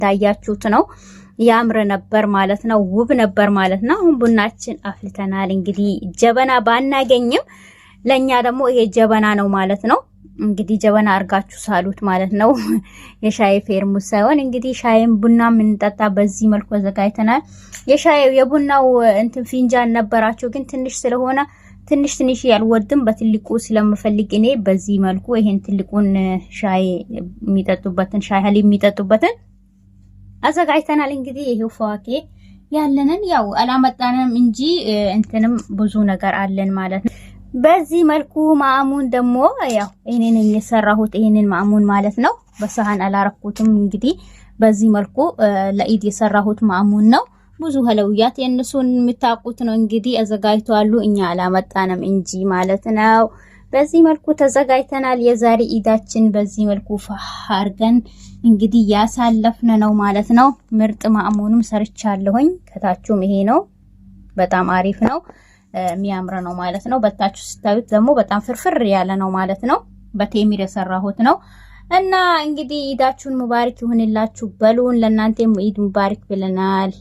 እንዳያችሁት ነው ያምረ ነበር ማለት ነው ውብ ነበር ማለት ነው አሁን ቡናችን አፍልተናል እንግዲህ ጀበና ባናገኝም ለኛ ደግሞ ይሄ ጀበና ነው ማለት ነው እንግዲህ ጀበና አርጋችሁ ሳሉት ማለት ነው የሻይ ፌርሙስ ሳይሆን እንግዲህ ሻይም ቡና ምን ጠጣ በዚህ መልኩ አዘጋጅተናል የሻይ የቡናው እንትን ፊንጃን ነበራቸው ግን ትንሽ ስለሆነ ትንሽ ያልወድም በትልቁ ስለምፈልግ እኔ በዚህ መልኩ ይሄን ትልቁን ሻይ የሚጠጡበትን ሻይ ሀሊ የሚጠጡበትን አዘጋጅተናል እንግዲህ ይሄው ፈዋኬ ያለንን ያው አላመጣንም እንጂ እንትንም ብዙ ነገር አለን ማለት ነው በዚህ መልኩ ማሙን ደግሞ ያው እኔን የሰራሁት ይሄንን ማሙን ማለት ነው በሰሃን አላረኩትም እንግዲህ በዚህ መልኩ ለኢድ የሰራሁት ማሙን ነው ብዙ ሀለውያት የነሱን የምታውቁት ነው እንግዲህ አዘጋጅተዋሉ እኛ አላመጣንም እንጂ ማለት ነው በዚህ መልኩ ተዘጋጅተናል የዛሬ ኢዳችን በዚህ መልኩ ፈሃርገን እንግዲህ ያሳለፍነ ነው ማለት ነው ምርጥ ማሙንም ሰርቻለሁኝ ከታቹም ይሄ ነው በጣም አሪፍ ነው የሚያምር ነው ማለት ነው በታቹ ስታዩት ደግሞ በጣም ፍርፍር ያለ ነው ማለት ነው በቴሚር የሰራሁት ነው እና እንግዲህ ኢዳችሁን ሙባረክ ይሁንላችሁ በሉን ለናንተም ኢድ ሙባረክ ብለናል